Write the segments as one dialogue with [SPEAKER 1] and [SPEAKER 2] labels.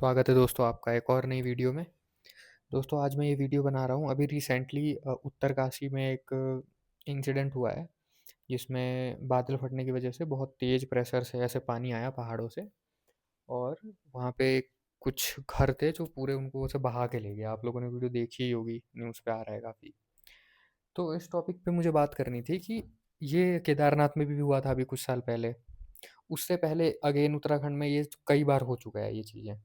[SPEAKER 1] स्वागत है दोस्तों आपका एक और नई वीडियो में। दोस्तों आज मैं ये वीडियो बना रहा हूँ अभी रिसेंटली उत्तरकाशी में एक इंसिडेंट हुआ है, जिसमें बादल फटने की वजह से बहुत तेज़ प्रेशर से ऐसे पानी आया पहाड़ों से और वहाँ पे कुछ घर थे जो पूरे उनको ऐसे बहा के ले गया। आप लोगों ने वीडियो देखी ही होगी, न्यूज़ पे आ रहा है काफ़ी। तो इस टॉपिक पे मुझे बात करनी थी कि ये केदारनाथ में भी हुआ था अभी कुछ साल पहले। उससे पहले अगेन उत्तराखंड में ये कई बार हो चुका है ये चीज़ें।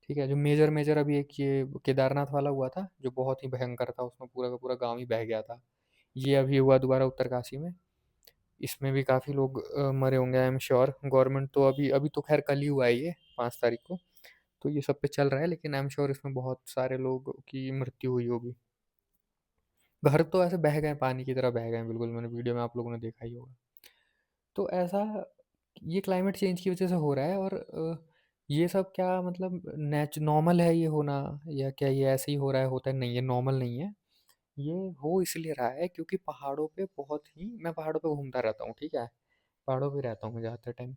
[SPEAKER 1] ठीक है, जो मेजर मेजर अभी एक ये केदारनाथ वाला हुआ था, जो बहुत ही भयंकर था, उसमें पूरा का पूरा गाँव ही बह गया था। ये अभी हुआ दोबारा उत्तरकाशी में, इसमें भी काफ़ी लोग मरे होंगे आई एम श्योर। गवर्नमेंट तो अभी अभी तो खैर कल ही हुआ है ये 5 तारीख को, तो ये सब पे चल रहा है, लेकिन आई एम श्योर इसमें बहुत सारे लोगों की मृत्यु हुई होगी। घर तो ऐसे बह गए, पानी की तरह बह गए हैं बिल्कुल, मैंने वीडियो में आप लोगों ने देखा ही होगा। तो ऐसा ये क्लाइमेट चेंज की वजह से हो रहा है और ये सब क्या मतलब नॉर्मल है ये होना, या क्या ये ऐसे ही हो रहा है होता है? नहीं, ये नॉर्मल नहीं है। ये हो इसलिए रहा है क्योंकि पहाड़ों पे बहुत ही मैं पहाड़ों पे घूमता रहता हूँ, ठीक है? पहाड़ों पे रहता हूँ मैं ज़्यादातर टाइम।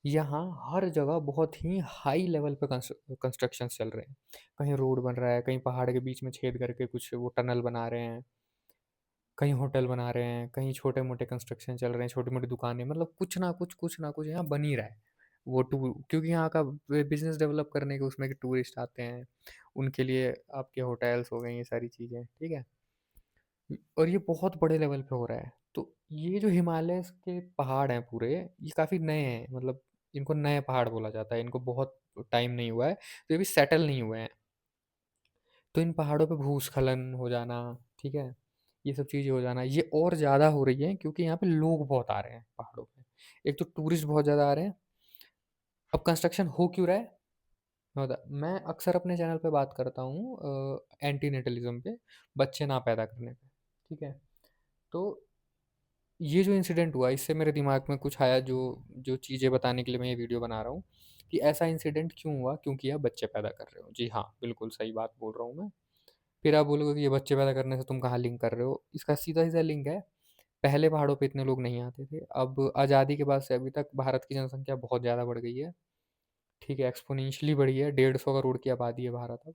[SPEAKER 1] यहाँ हर जगह बहुत ही हाई लेवल पे कंस्ट्रक्शंस चल रहे हैं। कहीं रोड बन रहा है, कहीं पहाड़ के बीच में छेद करके कुछ वो टनल बना रहे हैं, कहीं होटल बना रहे हैं, कहीं छोटे-मोटे कंस्ट्रक्शन चल रहे हैं, छोटी-मोटी दुकानें, मतलब कुछ ना कुछ यहाँ बन ही रहा है। वो क्योंकि यहाँ का बिज़नेस डेवलप करने के उसमें के टूरिस्ट आते हैं, उनके लिए आपके होटल्स हो गए, ये सारी चीज़ें, ठीक है? और ये बहुत बड़े लेवल पे हो रहा है। तो ये जो हिमालयस के पहाड़ हैं पूरे, ये काफ़ी नए हैं, मतलब इनको नए पहाड़ बोला जाता है, इनको बहुत टाइम नहीं हुआ है, तो ये भी सेटल नहीं हुए हैं। तो इन पहाड़ों पे भूस्खलन हो जाना, ठीक है? ये सब चीज़ें हो जाना, ये और ज़्यादा हो रही है क्योंकि यहाँ पे लोग बहुत आ रहे हैं पहाड़ों पे। एक तो टूरिस्ट बहुत ज़्यादा आ रहे हैं। अब कंस्ट्रक्शन हो क्यों रहा है? मैं अक्सर अपने चैनल पे बात करता हूँ एंटीनेटलिज़्म पे, बच्चे ना पैदा करने पे, ठीक है? तो ये जो इंसिडेंट हुआ, इससे मेरे दिमाग में कुछ आया, जो जो चीज़ें बताने के लिए मैं ये वीडियो बना रहा हूँ, कि ऐसा इंसिडेंट क्यों हुआ? क्योंकि आप बच्चे पैदा कर रहे हो। जी हाँ, बिल्कुल सही बात बोल रहा हूँ मैं। फिर आप बोलोगे कि ये बच्चे पैदा करने से तुम कहाँ लिंक कर रहे हो? इसका सीधा-सीधा लिंक है, पहले पहाड़ों पे इतने लोग नहीं आते थे। अब आज़ादी के बाद से अभी तक भारत की जनसंख्या बहुत ज़्यादा बढ़ गई है, ठीक है? एक्स्पोनेंशियली बढ़ी है, 150 करोड़ की आबादी है भारत अब।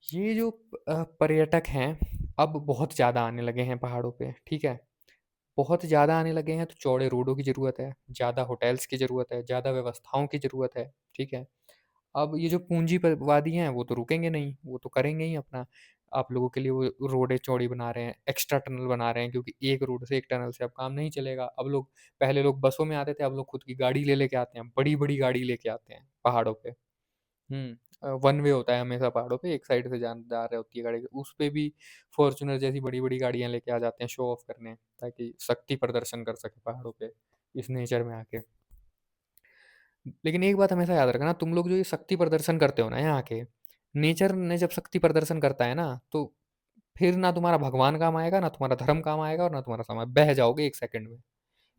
[SPEAKER 1] ये जो पर्यटक हैं, अब बहुत ज़्यादा आने लगे हैं पहाड़ों पे, ठीक है? बहुत ज़्यादा आने लगे हैं, तो चौड़े रोडों की ज़रूरत है, ज़्यादा होटल्स की ज़रूरत है, ज़्यादा व्यवस्थाओं की ज़रूरत है, ठीक है? अब ये जो पूंजीवादी हैं, वो तो रुकेंगे नहीं, वो तो करेंगे ही अपना। आप लोगों के लिए वो रोडें चौड़ी बना रहे हैं, एक्स्ट्रा टनल बना रहे हैं, क्योंकि एक रोड से, एक टनल से अब काम नहीं चलेगा। अब लोग पहले लोग बसों में आते थे, अब लोग खुद की गाड़ी ले लेके आते हैं, बड़ी-बड़ी गाड़ी लेके आते हैं पहाड़ों पे। वन वे होता है हमेशा पहाड़ों पे, एक साइड से जान जा रही होती है गाड़ी, उस पे भी फॉर्च्यूनर जैसी बड़ी-बड़ी गाड़ियाँ लेके आ जाते हैं शो ऑफ करने, ताकि शक्ति प्रदर्शन कर सकें पहाड़ों पे, इस नेचर में आके। लेकिन एक बात हमेशा याद रखना, तुम लोग जो ये शक्ति प्रदर्शन करते हो ना यहाँ आके, नेचर ने जब शक्ति प्रदर्शन करता है ना, तो फिर ना तुम्हारा भगवान काम आएगा, ना तुम्हारा धर्म काम आएगा, और ना तुम्हारा समाज, बह जाओगे 1 सेकंड में।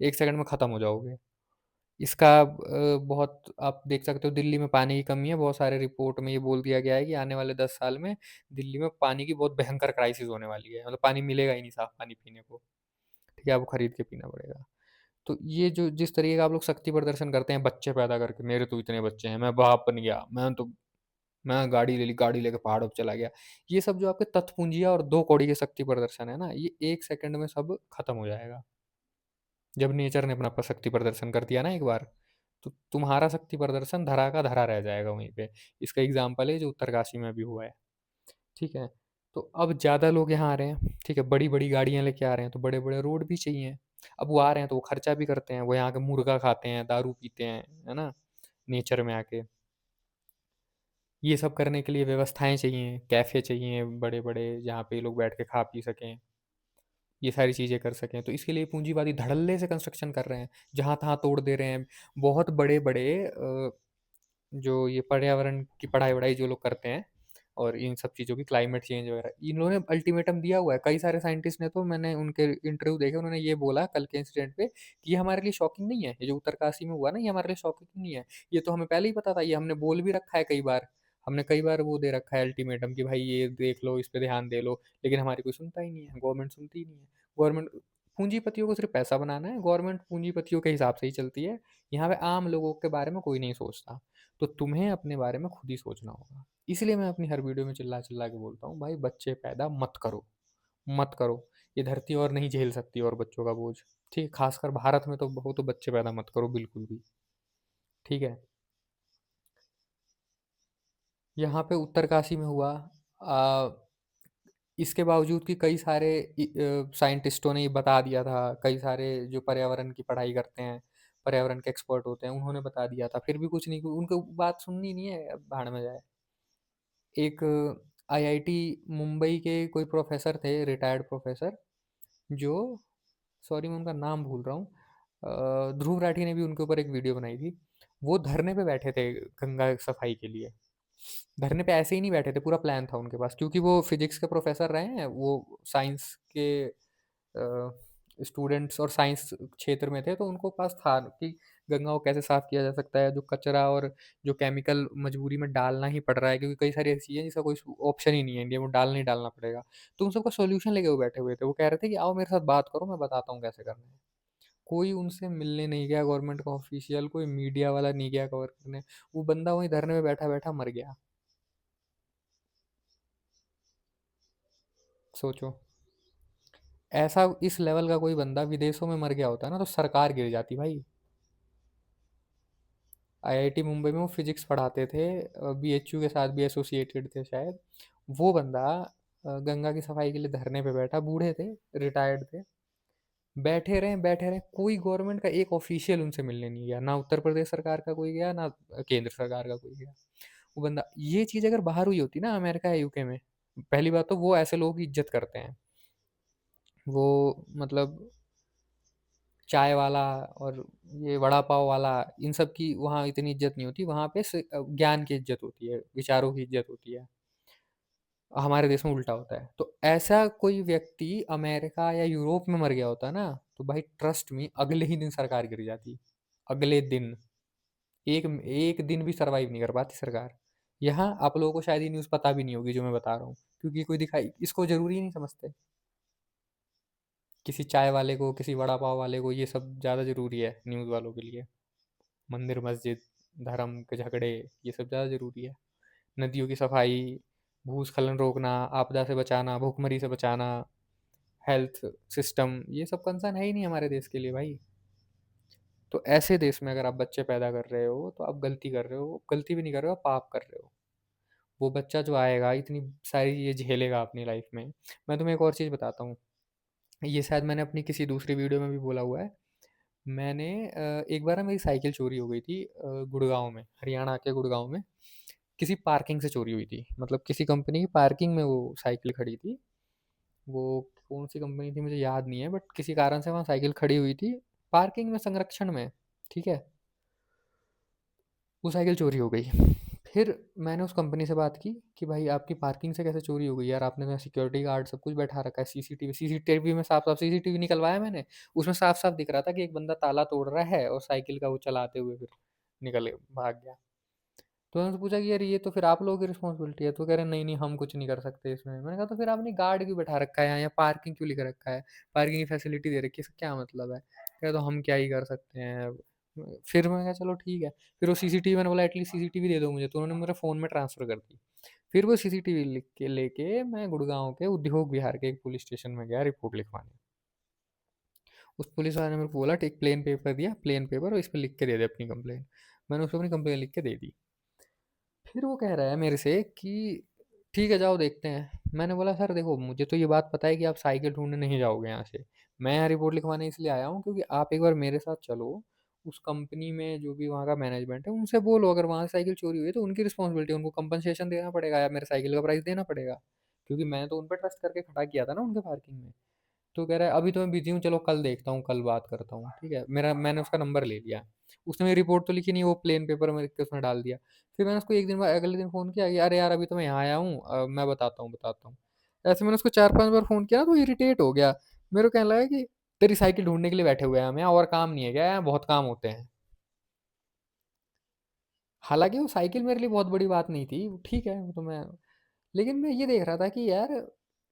[SPEAKER 1] 1 सेकंड में खत्म हो जाओगे। इसका बहुत आप देख सकते हो, दिल्ली में पानी की कमी है, बहुत सारे रिपोर्ट में ये बोल दिया गया है कि आने वाले 10 साल में दिल्ली में पानी की बहुत भयंकर क्राइसिस होने वाली है। मतलब पानी मिलेगा ही नहीं, साफ पानी पीने को, ठीक है? आपको खरीद के पीना पड़ेगा। तो ये जो जिस तरीके का आप लोग शक्ति प्रदर्शन करते हैं बच्चे पैदा करके, मेरे तो इतने बच्चे हैं, मैं बाप बन गया, मैं गाड़ी ले ली, गाड़ी लेके पहाड़ों पे चला गया। ये सब जो आपके तत्पूंजिया और 2 कौड़ी के शक्ति प्रदर्शन है ना, ये 1 सेकंड में सब खत्म हो जाएगा। जब नेचर ने अपना शक्ति प्रदर्शन कर दिया ना एक बार, तो तुम्हारा शक्ति प्रदर्शन धरा का धरा रह जाएगा वहीं पे। इसका एग्ज़ाम्पल है जो उत्तरकाशी में अभी हुआ है, ठीक है? तो अब ज़्यादा लोग यहाँ आ रहे हैं, ठीक है? बड़ी-बड़ी गाड़ियाँ लेके आ रहे हैं, तो बड़े-बड़े रोड भी चाहिए। अब वो आ रहे हैं तो वो खर्चा भी करते हैं, वो यहाँ के मुर्गा खाते हैं, दारू पीते हैं, है ना? नेचर में आके। ये सब करने के लिए व्यवस्थाएँ चाहिए, कैफ़े चाहिए बड़े-बड़े, जहाँ पे ये लोग बैठ के खा पी सकें, ये सारी चीज़ें कर सकें। तो इसके लिए पूँजीवादी धड़ल्ले से कंस्ट्रक्शन कर रहे हैं, जहाँ-तहाँ तोड़ दे रहे हैं। बहुत बड़े-बड़े जो ये पर्यावरण की पढ़ाई-वढ़ाई जो लोग करते हैं, और इन सब चीज़ों की, क्लाइमेट चेंज वगैरह, इन्होंने अल्टीमेटम दिया हुआ है। कई सारे साइंटिस्ट ने, तो मैंने उनके इंटरव्यू देखे, उन्होंने ये बोला कल के इंसिडेंट पे कि ये हमारे लिए शॉकिंग नहीं है। ये जो उत्तरकाशी में हुआ ना, ये हमारे लिए शॉकिंग नहीं है। ये तो हमें पहले ही पता था, ये हमने बोल भी रखा है कई बार। हमने कई बार वो दे रखा है अल्टीमेटम कि भाई ये देख लो, इस पे ध्यान दे लो, लेकिन हमारी कोई सुनता ही नहीं है, गवर्नमेंट सुनती ही नहीं है। गवर्नमेंट पूंजीपतियों को सिर्फ पैसा बनाना है, गवर्नमेंट पूंजीपतियों के हिसाब से ही चलती है। यहाँ पे आम लोगों के बारे में कोई नहीं सोचता। तो तुम्हें अपने बारे में खुद ही सोचना होगा। इसलिए मैं अपनी हर वीडियो में चिल्ला चिल्ला के बोलता हूँ, भाई बच्चे पैदा मत करो, मत करो। ये धरती और नहीं झेल सकती और बच्चों का बोझ। ठीक है, खासकर भारत में तो हो तो बच्चे पैदा मत करो बिल्कुल भी। ठीक है। यहाँ पे उत्तरकाशी में हुआ, इसके बावजूद कि कई सारे साइंटिस्टों ने ये बता दिया था, कई सारे जो पर्यावरण की पढ़ाई करते हैं, पर्यावरण के एक्सपर्ट होते हैं, उन्होंने बता दिया था, फिर भी कुछ नहीं, उनको बात सुननी नहीं है, अब भाड़ में जाए। एक आईआईटी मुंबई के कोई प्रोफेसर थे, रिटायर्ड प्रोफेसर, जो, सॉरी मैं उनका नाम भूल रहा हूँ, ध्रुव राठी ने भी उनके ऊपर एक वीडियो बनाई थी। वो धरने पे बैठे थे गंगा सफाई के लिए। धरने पे ऐसे ही नहीं बैठे थे, पूरा प्लान था उनके पास, क्योंकि वो फिजिक्स के प्रोफेसर रहे हैं, वो साइंस के स्टूडेंट्स और साइंस क्षेत्र में थे, तो उनको पास था कि गंगा को कैसे साफ किया जा सकता है, जो कचरा और जो केमिकल मजबूरी में डालना ही पड़ रहा है, क्योंकि कई सारी ऐसी चीज़ें जिसका कोई ऑप्शन ही नहीं है इंडिया में, डालना ही डालना पड़ेगा। तो उन सबका सॉल्यूशन लेके वो बैठे हुए थे। वो कह रहे थे कि आओ मेरे साथ बात करो, मैं बताता हूँ कैसे करना है। कोई उनसे मिलने नहीं गया, गवर्नमेंट का ऑफिशियल कोई मीडिया वाला नहीं गया कवर करने। वो बंदा वहीं धरने में बैठा बैठा मर गया। सोचो, ऐसा इस लेवल का कोई बंदा विदेशों में मर गया होता ना तो सरकार गिर जाती भाई। आईआईटी मुंबई में वो फिजिक्स पढ़ाते थे, बीएचयू के साथ भी एसोसिएटेड थे शायद। वो बंदा गंगा की सफाई के लिए धरने पे बैठा, बूढ़े थे, रिटायर्ड थे, बैठे रहे, कोई गवर्नमेंट का एक ऑफिशियल उनसे मिलने नहीं गया, ना उत्तर प्रदेश सरकार का कोई गया, ना केंद्र सरकार का कोई गया। वो बंदा, ये चीज़ अगर बाहर हुई होती ना, अमेरिका या यूके में, पहली बात तो वो ऐसे लोगों की इज्जत करते हैं। वो मतलब चाय वाला और ये वड़ा पाव वाला, इन सब की वहाँ इतनी इज्जत नहीं होती, वहाँ पे ज्ञान की इज्जत होती है, विचारों की इज्जत होती है। हमारे देश में उल्टा होता है। तो ऐसा कोई व्यक्ति अमेरिका या यूरोप में मर गया होता ना, तो भाई ट्रस्ट मी अगले ही दिन सरकार गिर जाती। अगले दिन, एक एक दिन भी सरवाइव नहीं कर पाती सरकार। यहाँ आप लोगों को शायद ये न्यूज़ पता भी नहीं होगी जो मैं बता रहा हूँ, क्योंकि कोई दिखाई इसको जरूरी ही नहीं समझते। किसी चाय वाले को, किसी वड़ा पाव वाले को ये सब ज़्यादा ज़रूरी है न्यूज़ वालों के लिए। मंदिर मस्जिद, धर्म के झगड़े, ये सब ज़्यादा ज़रूरी है। नदियों की सफाई, भूस्खलन रोकना, आपदा से बचाना, भूखमरी से बचाना, हेल्थ सिस्टम, ये सब कंसर्न है ही नहीं हमारे देश के लिए भाई। तो ऐसे देश में अगर आप बच्चे पैदा कर रहे हो तो आप गलती कर रहे हो, गलती भी नहीं कर रहे हो, आप पाप कर रहे हो। वो बच्चा जो आएगा इतनी सारी चीज़ें झेलेगा अपनी लाइफ में। मैं तुम्हें एक और चीज़ बताता हूँ, ये शायद मैंने अपनी किसी दूसरी वीडियो में भी बोला हुआ है। मैंने एक बार ना मेरी साइकिल चोरी हो गई थी, गुड़गांव में, हरियाणा के गुड़गांव में। किसी पार्किंग से चोरी हुई थी, मतलब किसी कंपनी की पार्किंग में वो साइकिल खड़ी थी। वो कौन सी कंपनी थी मुझे याद नहीं है, बट किसी कारण से वहाँ साइकिल खड़ी हुई थी पार्किंग में, संरक्षण में। ठीक है, वो साइकिल चोरी हो गई। फिर मैंने उस कंपनी से बात की कि भाई आपकी पार्किंग से कैसे चोरी हो गई यार, आपने तो सिक्योरिटी गार्ड सब कुछ बैठा रखा है, सीसीटीवी, सीसीटीवी में साफ साफ, सीसीटीवी निकलवाया मैंने, उसमें साफ साफ दिख रहा था कि एक बंदा ताला तोड़ रहा है और साइकिल का वो चलाते हुए फिर निकल भाग गया। तो मैंने उससे पूछा कि यार ये तो फिर आप लोगों की रिस्पॉन्सिबिलिटी है। तो कह रहे नहीं नहीं हम कुछ नहीं कर सकते इसमें। मैंने कहा तो फिर आपने गार्ड क्यों बैठा रखा है यहाँ, या पार्किंग क्यों लिख रखा है, पार्किंग की फैसिलिटी दे रखी है, इसका क्या मतलब है। कह रहे तो हम क्या ही कर सकते हैं अब। फिर मैं कहा चलो ठीक है। फिर वो सीसीटीवी, मैंने बोला एटलीस्ट सीसीटीवी दे दो मुझे, तो उन्होंने मेरे फ़ोन में ट्रांसफ़र कर दी। फिर वो सीसीटीवी लिख के लेके मैं गुड़गांव के उद्योग विहार के एक पुलिस स्टेशन में गया रिपोर्ट लिखवाने। उस पुलिस वाले ने मेरे को बोला एक प्लेन पेपर दिया, प्लेन पेपर, और इस पर लिख के दे दे अपनी कंप्लेन। मैंने उसको अपनी कंप्लेन लिख के दे दी। फिर वो कह रहा है मेरे से कि ठीक है जाओ देखते हैं। मैंने बोला सर देखो मुझे तो ये बात पता है कि आप साइकिल ढूंढने नहीं जाओगे यहाँ से। मैं यहाँ रिपोर्ट लिखवाने इसलिए आया हूँ क्योंकि आप एक बार मेरे साथ चलो, उस कंपनी में जो भी वहाँ का मैनेजमेंट है उनसे बोलो, अगर वहाँ से साइकिल चोरी हुई है तो उनकी रिस्पॉन्सिबिलिटी, उनको कंपनसेशन देना पड़ेगा या मेरे साइकिल का प्राइस देना पड़ेगा, क्योंकि मैंने तो उन पर ट्रस्ट करके खड़ा किया था ना उनके पार्किंग में। तो कह रहा है अभी तो मैं बिजी हूँ, चलो कल देखता हूँ, कल बात करता हूँ। ठीक है, मेरा मैंने उसका नंबर ले लिया। उसने मेरी रिपोर्ट तो लिखी नहीं, वो प्लेन पेपर में लिख के उसने डाल दिया। फिर मैंने उसको एक दिन बाद अगले दिन फ़ोन किया कि अरे यार अभी तो मैं यहाँ आया हूँ, मैं बताता हूँ। ऐसे मैंने उसको 4-5 बार फ़ोन किया तो इरिटेट हो गया। मेरे को कहने लगा कि तेरी साइकिल ढूंढने के लिए बैठे हुए हैं हम यहाँ, और काम नहीं है क्या, यहाँ बहुत काम होते हैं। हालांकि वो साइकिल मेरे लिए बहुत बड़ी बात नहीं थी, ठीक है वो तो मैं, लेकिन मैं ये देख रहा था कि यार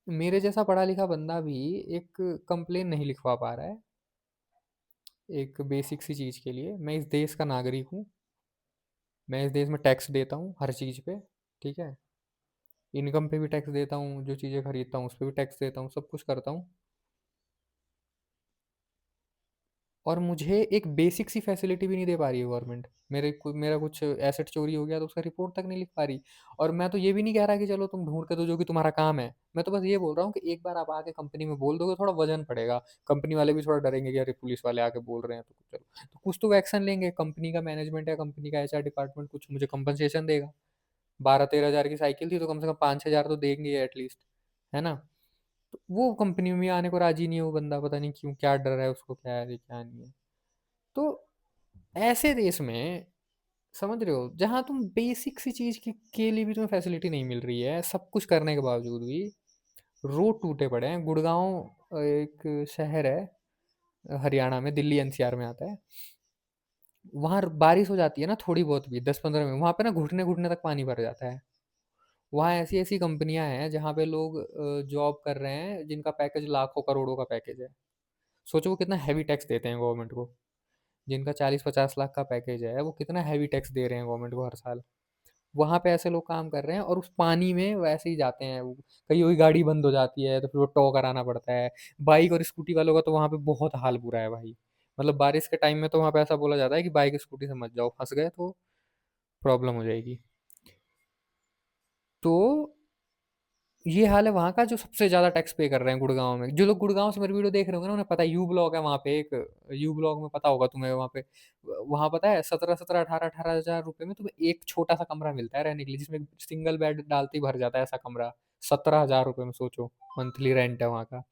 [SPEAKER 1] मेरे जैसा पढ़ा-लिखा बंदा भी एक कंप्लेन नहीं लिखवा पा रहा है, एक बेसिक सी चीज़ के लिए। मैं इस देश का नागरिक हूँ, मैं इस देश में टैक्स देता हूँ हर चीज़ पे, ठीक है? इनकम पे भी टैक्स देता हूँ, जो चीज़ें खरीदता हूँ उस पे भी टैक्स देता हूँ, सब कुछ करता हूँ। और मुझे एक बेसिक सी फैसिलिटी भी नहीं दे पा रही है गवर्नमेंट। मेरा कुछ एसेट चोरी हो गया तो उसका रिपोर्ट तक नहीं लिख पा रही। और मैं तो ये भी नहीं कह रहा कि चलो तुम ढूँढ के दो जो कि तुम्हारा काम है। मैं तो बस ये बोल रहा हूँ कि एक बार आप आके कंपनी में बोल दोगे, थोड़ा वज़न पड़ेगा। कंपनी वाले भी थोड़ा डरेंगे कि अरे पुलिस वाले आके बोल रहे हैं तो चलो। तो कुछ तो वो एक्शन लेंगे, कंपनी का मैनेजमेंट या कंपनी का एचआर डिपार्टमेंट कुछ मुझे कंपनसेशन देगा। 12-13 हज़ार की साइकिल थी तो कम से कम 5-6 हज़ार तो देंगे एटलीस्ट, है ना? तो वो कंपनी में आने को राज़ी नहीं है वो बंदा, पता नहीं क्यों, क्या डर है उसको, क्या है, क्या नहीं है। तो ऐसे देश में, समझ रहे हो, जहाँ तुम बेसिक सी चीज़ के लिए भी तुम्हें फैसिलिटी नहीं मिल रही है, सब कुछ करने के बावजूद भी रोड टूटे पड़े हैं। गुड़गांव एक शहर है हरियाणा में, दिल्ली एनसीआर में आता है। वहाँ बारिश हो जाती है ना थोड़ी बहुत भी, 10-15 में, वहाँ पे ना घुटने घुटने तक पानी भर जाता है। वहाँ ऐसी ऐसी कंपनियां हैं जहाँ पे लोग जॉब कर रहे हैं जिनका पैकेज लाखों करोड़ों का पैकेज है। सोचो वो कितना हैवी टैक्स देते हैं गवर्नमेंट को। जिनका 40-50 लाख का पैकेज है वो कितना हैवी टैक्स दे रहे हैं गवर्नमेंट को हर साल। वहाँ पे ऐसे लोग काम कर रहे हैं और उस पानी में वैसे ही जाते हैं वो। कहीं वही गाड़ी बंद हो जाती है तो फिर वो टो कराना पड़ता है। बाइक और स्कूटी वालों का तो वहाँ पे बहुत हाल बुरा है भाई। मतलब बारिश के टाइम में तो वहाँ पे ऐसा बोला जाता है कि बाइक स्कूटी से मत जाओ, फंस गए तो प्रॉब्लम हो जाएगी। तो ये हाल है वहाँ का, जो सबसे ज़्यादा टैक्स पे कर रहे हैं गुड़गांव में। जो लोग गुड़गांव से मेरी वीडियो देख रहे होंगे ना उन्हें पता है, यू ब्लॉक है वहाँ पे एक। यू ब्लॉक में पता होगा तुम्हें, वहाँ पे, वहाँ पता है 17-17 18-18 हज़ार रुपये में तुम्हें एक छोटा सा कमरा मिलता है रहने के लिए, जिसमें सिंगल बेड डालते ही भर जाता है ऐसा कमरा। 17 हज़ार रुपये में, सोचो, मंथली रेंट है वहाँ का।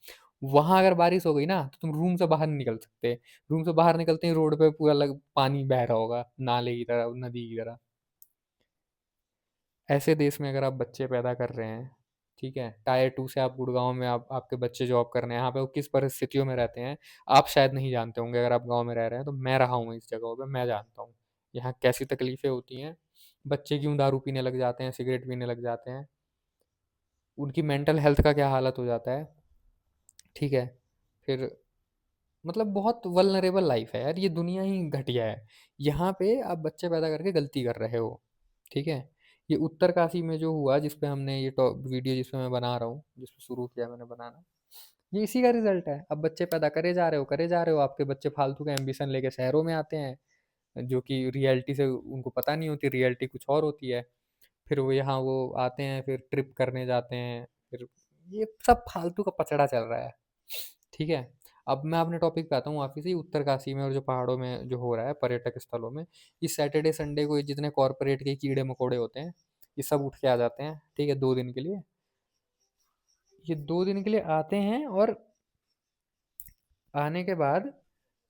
[SPEAKER 1] वहाँ अगर बारिश हो गई ना तो तुम रूम से बाहर नहीं निकल सकते। रूम से बाहर निकलते ही रोड पे पूरा पानी बह रहा होगा, नाले की तरह, नदी की तरह। ऐसे देश में अगर आप बच्चे पैदा कर रहे हैं, ठीक है, टायर 2 से आप गुड़गाँव में आप आपके बच्चे जॉब कर रहे हैं, यहाँ पे वो किस परिस्थितियों में रहते हैं, आप शायद नहीं जानते होंगे अगर आप गाँव में रह रहे हैं, तो मैं रहा हूँ इस जगहों पे, मैं जानता हूँ। यहाँ कैसी तकलीफ़ें होती हैं, बच्चे क्यों दारू पीने लग जाते हैं, सिगरेट पीने लग जाते हैं, उनकी मेंटल हेल्थ का क्या हालत हो जाता है, ठीक है? फिर मतलब बहुत वल्नरेबल लाइफ़ है यार, ये दुनिया ही घटिया है। यहाँ पे आप बच्चे पैदा करके गलती कर रहे हो, ठीक है? ये उत्तरकाशी में जो हुआ, जिस पे हमने ये वीडियो जिस पे मैं बना रहा हूँ, जिस पे शुरू किया मैंने बनाना, ये इसी का रिज़ल्ट है। अब बच्चे पैदा करे जा रहे हो, करे जा रहे हो, आपके बच्चे फालतू के एम्बिशन लेके शहरों में आते हैं, जो कि रियलिटी से उनको पता नहीं होती, रियलिटी कुछ और होती है। फिर वो यहाँ वो आते हैं, फिर ट्रिप करने जाते हैं, फिर ये सब फालतू का पचड़ा चल रहा है, ठीक है? अब मैं अपने टॉपिक पे आता हूँ वापस ही। उत्तरकाशी में और जो पहाड़ों में जो हो रहा है पर्यटक स्थलों में, इस सैटरडे संडे को ये जितने कॉरपोरेट के कीड़े मकोड़े होते हैं, ये सब उठ के आ जाते हैं, ठीक है, 2 दिन के लिए। ये 2 दिन के लिए आते हैं और आने के बाद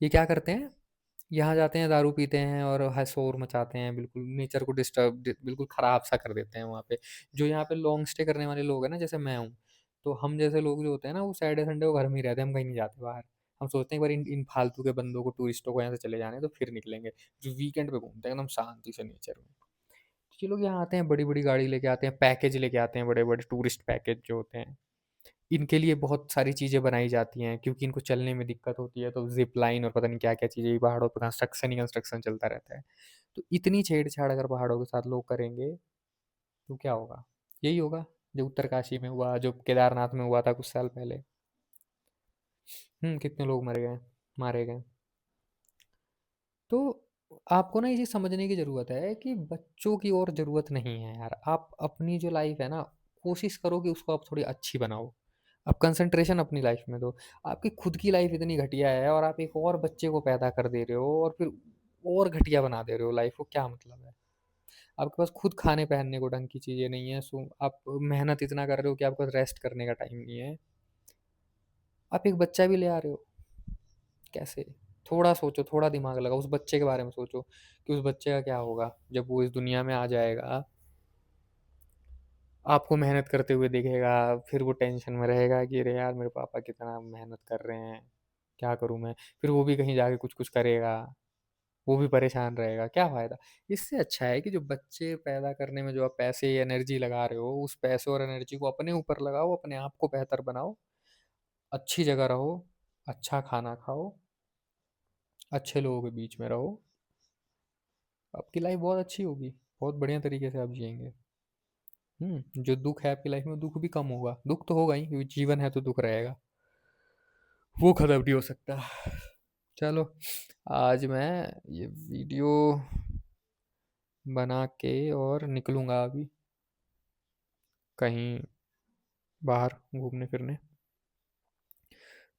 [SPEAKER 1] ये क्या करते हैं, यहाँ जाते हैं, दारू पीते हैं और शोर मचाते हैं, बिल्कुल नेचर को बिल्कुल ख़राब सा कर देते हैं वहाँ पे। जो यहाँ पे लॉन्ग स्टे करने वाले लोग हैं ना, जैसे मैं हूँ, तो हम जैसे लोग जो होते हैं ना, वो सैटरडे संडे को घर में ही रहते हैं, हम कहीं नहीं जाते बाहर। हम सोचते हैं एक बार इन इन फालतू के बंदों को, टूरिस्टों को यहाँ से चले जाने तो फिर निकलेंगे। जो वीकेंड पे घूमते हैं एकदम शांति से नेचर में। तो ये लोग यहाँ आते हैं, बड़ी बड़ी गाड़ी लेके आते हैं, पैकेज लेके आते हैं, बड़े बड़े टूरिस्ट पैकेज जो होते हैं। इनके लिए बहुत सारी चीज़ें बनाई जाती हैं क्योंकि इनको चलने में दिक्कत होती है, तो ज़िप लाइन और पता नहीं क्या-क्या चीज़ें, ये पहाड़ों पे कंस्ट्रक्शन ही कंस्ट्रक्शन चलता रहता है। तो इतनी छेड़-छाड़ अगर पहाड़ों के साथ लोग करेंगे, तो क्या होगा? यही होगा जो उत्तरकाशी में हुआ, जो केदारनाथ में हुआ था कुछ साल पहले। कितने लोग मर गए, मारे गए। तो आपको ना ये चीज़ समझने की ज़रूरत है कि बच्चों की और ज़रूरत नहीं है यार। आप अपनी जो लाइफ़ है ना, कोशिश करो कि उसको आप थोड़ी अच्छी बनाओ। आप कंसंट्रेशन अपनी लाइफ़ में दो। आपकी खुद की लाइफ़ इतनी घटिया है और आप एक और बच्चे को पैदा कर दे रहे हो और फिर और घटिया बना दे रहे हो लाइफ़ को, क्या मतलब है? आपके पास खुद खाने-पहनने को ढंग की चीज़ें नहीं है, सो आप मेहनत इतना कर रहे हो कि आपके पास रेस्ट करने का टाइम नहीं है। आप एक बच्चा भी ले आ रहे हो, कैसे? थोड़ा सोचो, थोड़ा दिमाग लगाओ, उस बच्चे के बारे में सोचो कि उस बच्चे का क्या होगा जब वो इस दुनिया में आ जाएगा, आपको मेहनत करते हुए दिखेगा, फिर वो टेंशन में रहेगा कि अरे यार मेरे पापा कितना मेहनत कर रहे हैं, क्या करूँ मैं? फिर वो भी कहीं जाके कुछ-कुछ करेगा, वो भी परेशान रहेगा, क्या फ़ायदा? इससे अच्छा है कि जो बच्चे पैदा करने में जो आप पैसे, एनर्जी लगा रहे हो, उस पैसे और एनर्जी को अपने ऊपर लगाओ, अपने आप को बेहतर बनाओ, अच्छी जगह रहो, अच्छा खाना खाओ, अच्छे लोगों के बीच में रहो, आपकी लाइफ़ बहुत अच्छी होगी, बहुत बढ़िया तरीके से आप जिएँगे। जो दुःख है आपकी लाइफ़ में, दुःख भी कम होगा, दुःख तो होगा ही क्योंकि जीवन है तो दुःख रहेगा, वो ख़त्म नहीं हो सकता। चलो, आज मैं ये वीडियो बना के और निकलूँगा अभी कहीं बाहर घूमने-फिरने।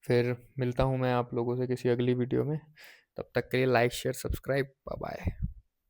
[SPEAKER 1] फिर मिलता हूँ मैं आप लोगों से किसी अगली वीडियो में। तब तक के लिए like, share, subscribe. Bye bye.